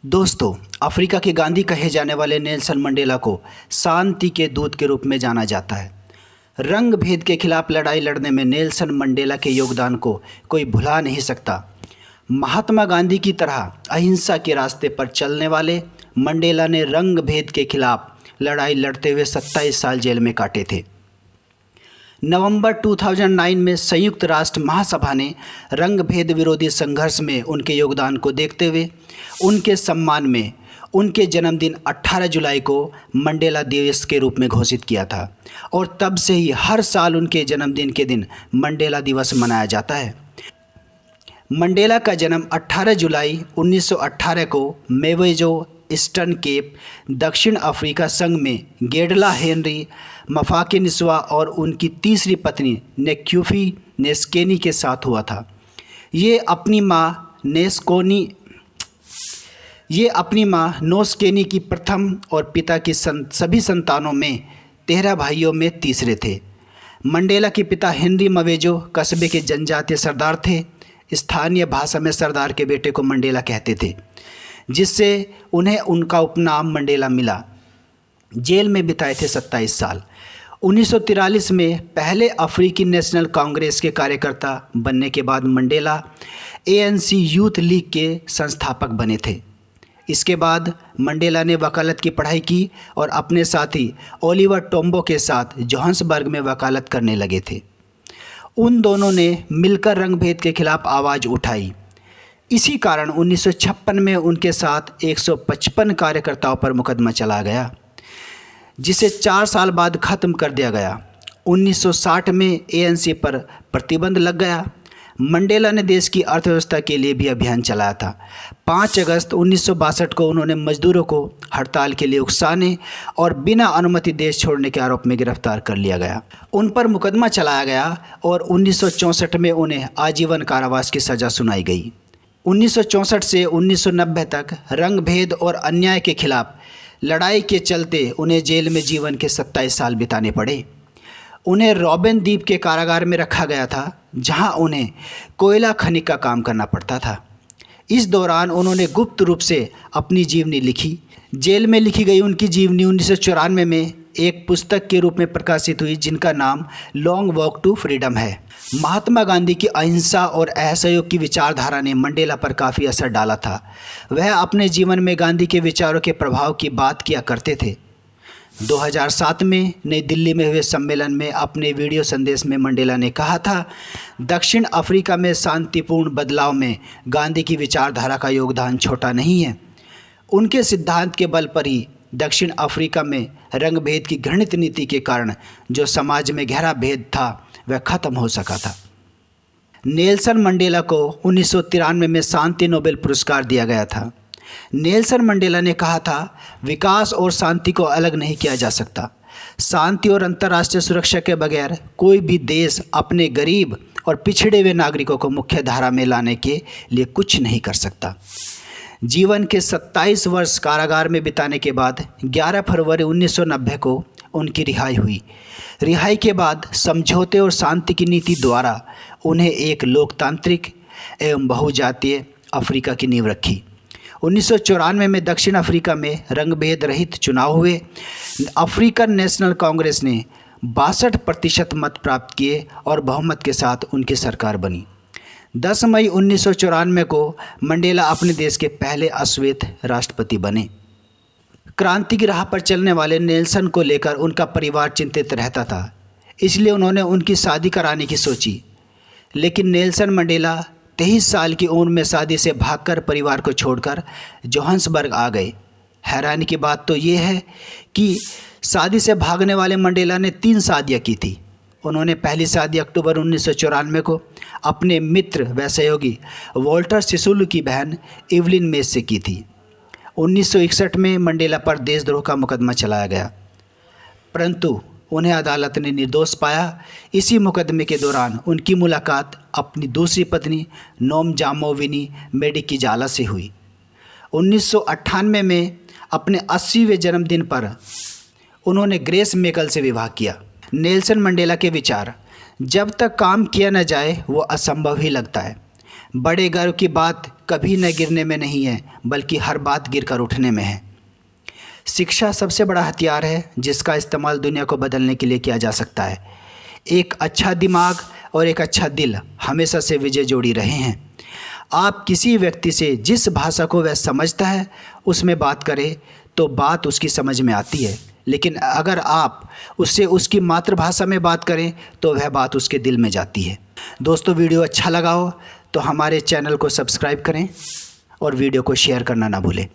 दोस्तों, अफ्रीका के गांधी कहे जाने वाले नेल्सन मंडेला को शांति के दूत के रूप में जाना जाता है। रंग भेद के खिलाफ लड़ाई लड़ने में नेल्सन मंडेला के योगदान को कोई भुला नहीं सकता। महात्मा गांधी की तरह अहिंसा के रास्ते पर चलने वाले मंडेला ने रंग भेद के खिलाफ लड़ाई लड़ते हुए 27 साल जेल में काटे थे। नवंबर 2009 में संयुक्त राष्ट्र महासभा ने रंग भेद विरोधी संघर्ष में उनके योगदान को देखते हुए उनके सम्मान में उनके जन्मदिन 18 जुलाई को मंडेला दिवस के रूप में घोषित किया था और तब से ही हर साल उनके जन्मदिन के दिन मंडेला दिवस मनाया जाता है। मंडेला का जन्म 18 जुलाई 1918 को मेवेजो ईस्टर्न केप दक्षिण अफ्रीका संघ में गेडला हेनरी मफाकेनिस्वा और उनकी तीसरी पत्नी नेक्यूफी नेस्केनी के साथ हुआ था। ये अपनी माँ नोस्केनी की प्रथम और पिता की सभी संतानों में 13 भाइयों में तीसरे थे। मंडेला के पिता हेनरी मवेजो कस्बे के जनजातीय सरदार थे। स्थानीय भाषा में सरदार के बेटे को मंडेला कहते थे, जिससे उन्हें उनका उपनाम मंडेला मिला। जेल में बिताए थे 27 साल। 1943 में पहले अफ्रीकी नेशनल कांग्रेस के कार्यकर्ता बनने के बाद मंडेला ANC यूथ लीग के संस्थापक बने थे। इसके बाद मंडेला ने वकालत की पढ़ाई की और अपने साथी ओलिवर टोम्बो के साथ जोहान्सबर्ग में वकालत करने लगे थे। उन दोनों ने मिलकर रंगभेद के खिलाफ आवाज़ उठाई। इसी कारण 1956 में उनके साथ 155 कार्यकर्ताओं पर मुकदमा चला गया, जिसे 4 साल बाद ख़त्म कर दिया गया। 1960 में ANC पर प्रतिबंध लग गया। मंडेला ने देश की अर्थव्यवस्था के लिए भी अभियान चलाया था। 5 अगस्त 1962 को उन्होंने मजदूरों को हड़ताल के लिए उकसाने और बिना अनुमति देश छोड़ने के आरोप में गिरफ्तार कर लिया गया। उन पर मुकदमा चलाया गया और 1964 में उन्हें आजीवन कारावास की सज़ा सुनाई गई। 1964 से 1990 तक रंग भेद और अन्याय के खिलाफ लड़ाई के चलते उन्हें जेल में जीवन के 27 साल बिताने पड़े। उन्हें रॉबिन द्वीप के कारागार में रखा गया था, जहां उन्हें कोयला खनिक का काम करना पड़ता था। इस दौरान उन्होंने गुप्त रूप से अपनी जीवनी लिखी। जेल में लिखी गई उनकी जीवनी 1994 में एक पुस्तक के रूप में प्रकाशित हुई, जिनका नाम लॉन्ग वॉक टू फ्रीडम है। महात्मा गांधी की अहिंसा और असहयोग की विचारधारा ने मंडेला पर काफ़ी असर डाला था। वह अपने जीवन में गांधी के विचारों के प्रभाव की बात किया करते थे। 2007 में नई दिल्ली में हुए सम्मेलन में अपने वीडियो संदेश में मंडेला ने कहा था, दक्षिण अफ्रीका में शांतिपूर्ण बदलाव में गांधी की विचारधारा का योगदान छोटा नहीं है। उनके सिद्धांत के बल पर ही दक्षिण अफ्रीका में रंगभेद की घृणित नीति के कारण जो समाज में गहरा भेद था वह खत्म हो सका था। नेल्सन मंडेला को 1993 में शांति नोबेल पुरस्कार दिया गया था। नेल्सन मंडेला ने कहा था, विकास और शांति को अलग नहीं किया जा सकता। शांति और अंतर्राष्ट्रीय सुरक्षा के बगैर कोई भी देश अपने गरीब और पिछड़े हुए नागरिकों को मुख्य धारा में लाने के लिए कुछ नहीं कर सकता। जीवन के 27 वर्ष कारागार में बिताने के बाद 11 फरवरी 1990 को उनकी रिहाई हुई। रिहाई के बाद समझौते और शांति की नीति द्वारा उन्हें एक लोकतांत्रिक एवं बहुजातीय अफ्रीका की नींव रखी। 1994 में दक्षिण अफ्रीका में रंगभेद रहित चुनाव हुए। अफ्रीकन नेशनल कांग्रेस ने 62% मत प्राप्त किए और बहुमत के साथ उनकी सरकार बनी। 10 मई 1994 को मंडेला अपने देश के पहले अश्वेत राष्ट्रपति बने। क्रांति की राह पर चलने वाले नेल्सन को लेकर उनका परिवार चिंतित रहता था, इसलिए उन्होंने उनकी शादी कराने की सोची। लेकिन नेल्सन मंडेला 23 साल की उम्र में शादी से भागकर परिवार को छोड़कर जोहान्सबर्ग आ गए। हैरानी की बात तो ये है कि शादी से भागने वाले मंडेला ने 3 शादियाँ की थी। उन्होंने पहली शादी अक्टूबर 1994 को अपने मित्र व सहयोगी वॉल्टर सिसुलू की बहन इवलिन मेज से की थी। 1961 में मंडेला पर देशद्रोह का मुकदमा चलाया गया, परंतु उन्हें अदालत ने निर्दोष पाया। इसी मुकदमे के दौरान उनकी मुलाकात अपनी दूसरी पत्नी नोमजामोविनी मेडिकीजाला से हुई। 1998 में अपने 80वें जन्मदिन पर उन्होंने ग्रेस मेकल से विवाह किया। नेल्सन मंडेला के विचार, जब तक काम किया न जाए वो असंभव ही लगता है। बड़े गर्व की बात कभी न गिरने में नहीं है, बल्कि हर बात गिर कर उठने में है। शिक्षा सबसे बड़ा हथियार है जिसका इस्तेमाल दुनिया को बदलने के लिए किया जा सकता है। एक अच्छा दिमाग और एक अच्छा दिल हमेशा से विजय जोड़ी रहे हैं। आप किसी व्यक्ति से जिस भाषा को वह समझता है उसमें बात करें तो बात उसकी समझ में आती है, लेकिन अगर आप उससे उसकी मातृभाषा में बात करें तो वह बात उसके दिल में जाती है। दोस्तों, वीडियो अच्छा लगा हो तो हमारे चैनल को सब्सक्राइब करें और वीडियो को शेयर करना ना भूलें।